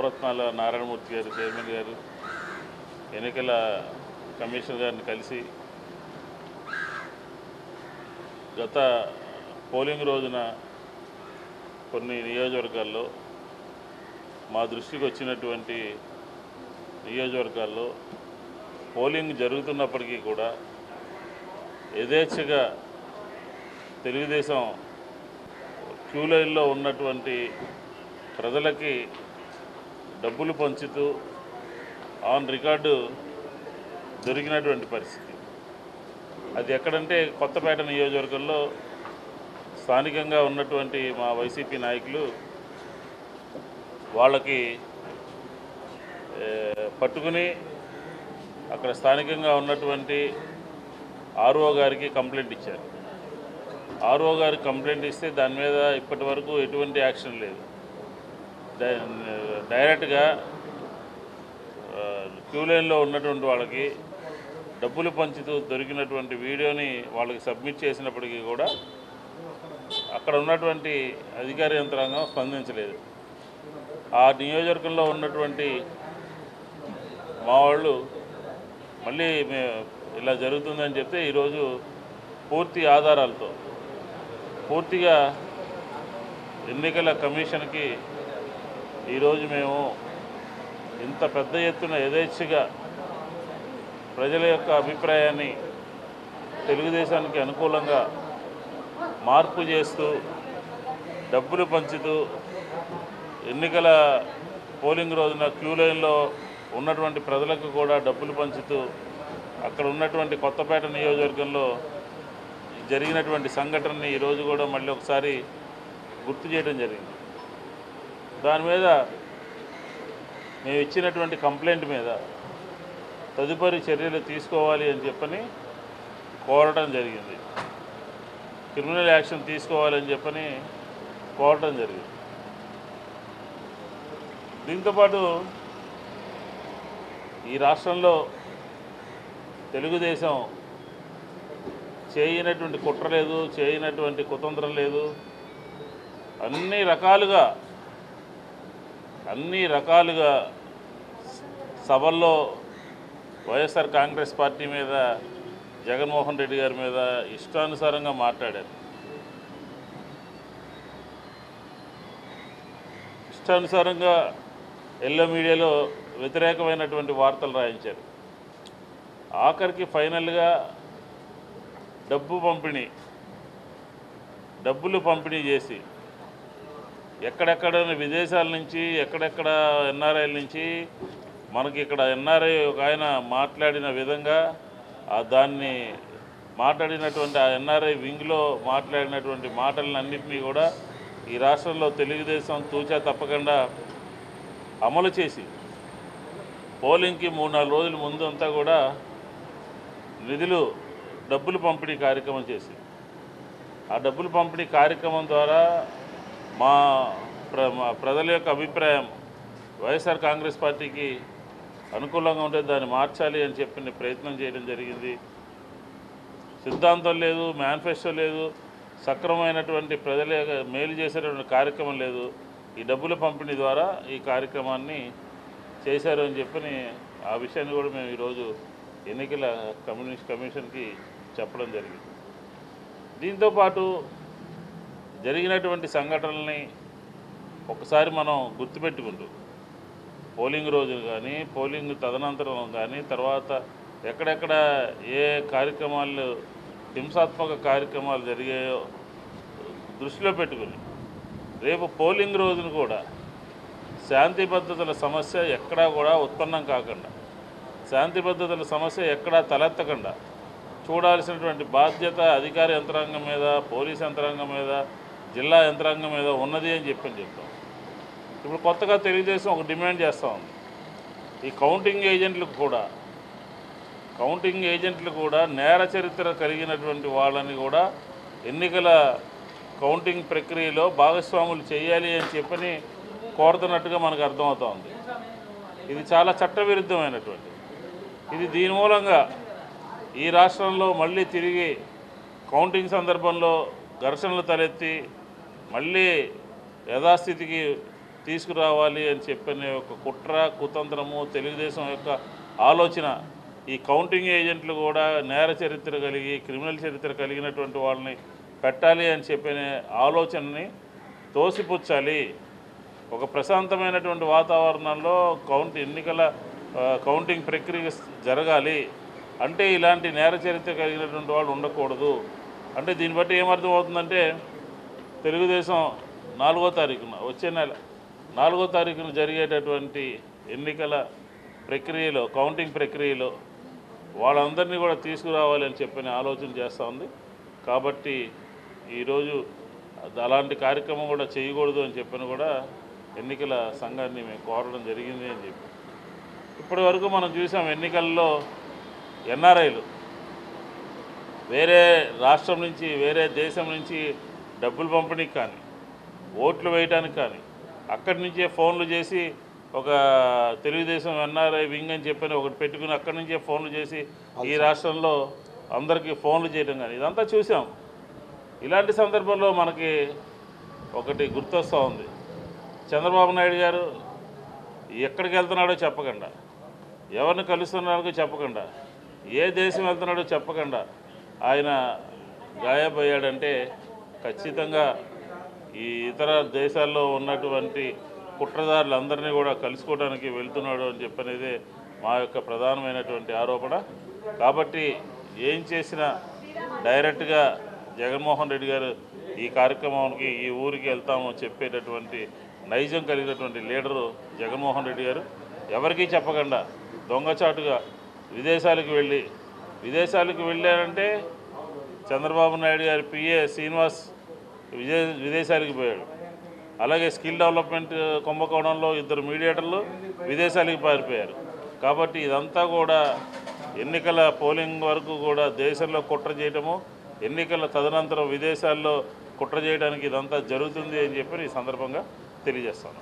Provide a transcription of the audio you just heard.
నవరత్నాల నారాయణమూర్తి గారు చైర్మన్ గారు ఎన్నికల కమిషనర్ గారిని కలిసి గత పోలింగ్ రోజున కొన్ని నియోజకవర్గాల్లో మా దృష్టికి వచ్చినటువంటి నియోజకవర్గాల్లో పోలింగ్ జరుగుతున్నప్పటికీ కూడా యథేచ్ఛగా తెలుగుదేశం క్యూ లైన్లో ఉన్నటువంటి ప్రజలకి డబ్బులు పంచుతూ ఆన్ రికార్డు దొరికినటువంటి పరిస్థితి. అది ఎక్కడంటే కొత్తపేట నియోజకవర్గంలో స్థానికంగా ఉన్నటువంటి మా వైసీపీ నాయకులు వాళ్ళకి పట్టుకుని అక్కడ స్థానికంగా ఉన్నటువంటి ఆర్ఓ గారికి కంప్లైంట్ ఇచ్చారు. ఆర్ఓ గారికి కంప్లైంట్ ఇస్తే దాని మీద ఇప్పటి వరకు ఎటువంటి యాక్షన్ లేదు. డైరెక్ట్గా క్యూ లైన్లో ఉన్నటువంటి వాళ్ళకి డబ్బులు పంచుతూ దొరికినటువంటి వీడియోని వాళ్ళకి సబ్మిట్ చేసినప్పటికీ కూడా అక్కడ ఉన్నటువంటి అధికార యంత్రాంగం స్పందించలేదు. ఆ నియోజకవర్గంలో ఉన్నటువంటి మా వాళ్ళు మళ్ళీ ఇలా జరుగుతుందని చెప్తే ఈరోజు పూర్తి ఆధారాలతో పూర్తిగా ఎన్నికల కమిషన్కి ఈరోజు మేము ఇంత పెద్ద ఎత్తున యథేచ్ఛగా ప్రజల యొక్క అభిప్రాయాన్ని తెలుగుదేశానికి అనుకూలంగా మార్పు చేస్తూ డబ్బులు పంచుతూ ఎన్నికల పోలింగ్ రోజున క్యూ లైన్లో ఉన్నటువంటి ప్రజలకు కూడా డబ్బులు పంచుతూ అక్కడ ఉన్నటువంటి కొత్తపేట నియోజకవర్గంలో జరిగినటువంటి సంఘటనని ఈరోజు కూడా మళ్ళీ ఒకసారి గుర్తు చేయడం జరిగింది. దాని మీద మేము ఇచ్చినటువంటి కంప్లైంట్ మీద తదుపరి చర్యలు తీసుకోవాలి అని చెప్పని కోరటం జరిగింది. క్రిమినల్ యాక్షన్ తీసుకోవాలని చెప్పని కోరటం జరిగింది. దీంతోపాటు ఈ రాష్ట్రంలో తెలుగుదేశం చేయనటువంటి కుట్ర లేదు, చేయనటువంటి కుతంత్రం లేదు. అన్ని రకాలుగా సభల్లో వైఎస్ఆర్ కాంగ్రెస్ పార్టీ మీద, జగన్మోహన్ రెడ్డి గారి మీద ఇష్టానుసారంగా మాట్లాడారు. ఇష్టానుసారంగా ఎల్లో మీడియాలో వ్యతిరేకమైనటువంటి వార్తలు రాయించారు. ఆఖరికి ఫైనల్గా డబ్బులు పంపిణీ చేసి ఎక్కడెక్కడ విదేశాల నుంచి ఎక్కడెక్కడ ఎన్ఆర్ఐల నుంచి మనకి ఇక్కడ ఎన్ఆర్ఐ ఒక ఆయన మాట్లాడిన విధంగా దాన్ని మాట్లాడినటువంటి ఆ ఎన్ఆర్ఐ వింగ్లో మాట్లాడినటువంటి మాటలన్నింటినీ కూడా ఈ రాష్ట్రంలో తెలుగుదేశం తూచా తప్పకుండా అమలు చేసి పోలింగ్కి 3-4 రోజుల ముందు అంతా కూడా డబ్బులు పంపిణీ కార్యక్రమం చేసి ఆ డబ్బులు పంపిణీ కార్యక్రమం ద్వారా మా ప్రజల యొక్క అభిప్రాయం వైఎస్ఆర్ కాంగ్రెస్ పార్టీకి అనుకూలంగా ఉంటే దాన్ని మార్చాలి అని చెప్పి ప్రయత్నం చేయడం జరిగింది. సిద్ధాంతం లేదు, మేనిఫెస్టో లేదు, సక్రమమైనటువంటి ప్రజల మేలు చేసేటువంటి కార్యక్రమం లేదు. ఈ డబ్బుల పంపిణీ ద్వారా ఈ కార్యక్రమాన్ని చేశారు అని చెప్పని ఆ విషయాన్ని కూడా మేము ఈరోజు ఎన్నికల కమిషన్కి చెప్పడం జరిగింది. దీంతోపాటు జరిగినటువంటి సంఘటనల్ని ఒకసారి మనం గుర్తుపెట్టుకుంటూ పోలింగ్ రోజు కానీ, పోలింగ్ తదనంతరం కానీ, తర్వాత ఎక్కడెక్కడ ఏ కార్యక్రమాలు హింసాత్మక కార్యక్రమాలు జరిగాయో దృష్టిలో పెట్టుకుని రేపు పోలింగ్ రోజున కూడా శాంతి భద్రతల సమస్య ఎక్కడా కూడా ఉత్పన్నం కాకుండా, శాంతి భద్రతల సమస్య ఎక్కడా తలెత్తకుండా చూడాల్సినటువంటి బాధ్యత అధికార యంత్రాంగం మీద, పోలీస్ యంత్రాంగం మీద, జిల్లా యంత్రాంగం మీద ఉన్నది అని చెప్తాం. ఇప్పుడు కొత్తగా తెలుగుదేశం ఒక డిమాండ్ చేస్తూ ఉంది. ఈ కౌంటింగ్ ఏజెంట్లు కూడా నేర చరిత్ర కలిగినటువంటి వాళ్ళని కూడా ఎన్నికల కౌంటింగ్ ప్రక్రియలో భాగస్వాములు చేయాలి అని చెప్పని కోరుతున్నట్టుగా మనకు అర్థమవుతూ ఉంది. ఇది చాలా చట్టవిరుద్ధమైనటువంటి ఇది. దీని మూలంగా ఈ రాష్ట్రంలో మళ్ళీ తిరిగి కౌంటింగ్ సందర్భంలో ఘర్షణలు తలెత్తి మళ్ళీ యథాస్థితికి తీసుకురావాలి అని చెప్పనే ఒక కుట్ర కుతంత్రము తెలుగుదేశం యొక్క ఆలోచన. ఈ కౌంటింగ్ ఏజెంట్లు కూడా నేర చరిత్ర కలిగి క్రిమినల్ చరిత్ర కలిగినటువంటి వాళ్ళని పెట్టాలి అని చెప్పిన ఆలోచనని తోసిపుచ్చాలి. ఒక ప్రశాంతమైనటువంటి వాతావరణంలో ఎన్నికల కౌంటింగ్ ప్రక్రియ జరగాలి అంటే ఇలాంటి నేర చరిత్ర కలిగినటువంటి వాళ్ళు ఉండకూడదు. అంటే దీన్ని బట్టి ఏమర్థం అవుతుందంటే తెలుగుదేశం 4వ తారీఖున వచ్చే నెల 4వ తారీఖున జరిగేటటువంటి ఎన్నికల ప్రక్రియలో కౌంటింగ్ ప్రక్రియలో వాళ్ళందరినీ కూడా తీసుకురావాలి అని చెప్పిన ఆలోచన చేస్తూ ఉంది. కాబట్టి ఈరోజు అలాంటి కార్యక్రమం కూడా చేయకూడదు అని చెప్పిన కూడా ఎన్నికల సంఘాన్ని మేము కోరడం జరిగింది అని చెప్పి ఇప్పటి వరకు మనం చూసాం. ఎన్నికల్లో ఎన్ఆర్ఐలు వేరే రాష్ట్రం నుంచి వేరే దేశం నుంచి డబ్బులు పంపిణీకి కానీ ఓట్లు వేయడానికి కానీ అక్కడి నుంచే ఫోన్లు చేసి ఒక తెలుగుదేశం ఎన్ఆర్ఐ వింగ్ అని చెప్పని ఒకటి పెట్టుకుని అక్కడి నుంచే ఫోన్లు చేసి ఈ రాష్ట్రంలో అందరికీ ఫోన్లు చేయడం కానీ ఇదంతా చూసాం. ఇలాంటి సందర్భంలో మనకి ఒకటి గుర్తొస్తూ ఉంది. చంద్రబాబు నాయుడు గారు ఎక్కడికి వెళ్తున్నాడో చెప్పకుండా, ఎవరిని కలుస్తున్నాడో చెప్పకుండా, ఏ దేశం వెళ్తున్నాడో చెప్పకుండా ఆయన గాయపోయాడంటే ఖచ్చితంగా ఈ ఇతర దేశాల్లో ఉన్నటువంటి కుట్రదారులందరినీ కూడా కలుసుకోవడానికి వెళ్తున్నాడు అని చెప్పనేదే మా యొక్క ప్రధానమైనటువంటి ఆరోపణ. కాబట్టి ఏం చేసినా డైరెక్ట్గా జగన్మోహన్ రెడ్డి గారు ఈ కార్యక్రమానికి ఈ ఊరికి వెళ్తాము చెప్పేటటువంటి నైజం కలిగినటువంటి లీడరు జగన్మోహన్ రెడ్డి గారు. ఎవరికీ చెప్పకుండా దొంగచాటుగా విదేశాలకు వెళ్ళారంటే చంద్రబాబు నాయుడు గారి పిఏ శ్రీనివాస్ విదేశాలకు పోయాడు. అలాగే స్కిల్ డెవలప్మెంట్ కుంభకోణంలో 2 మీడియేటర్లు విదేశాలకు పారిపోయారు. కాబట్టి ఇదంతా కూడా ఎన్నికల పోలింగ్ వరకు కూడా దేశంలో కుట్ర చేయటము, ఎన్నికల తదనంతరం విదేశాల్లో కుట్ర చేయడానికి ఇదంతా జరుగుతుంది అని చెప్పి ఈ సందర్భంగా తెలియజేస్తాను.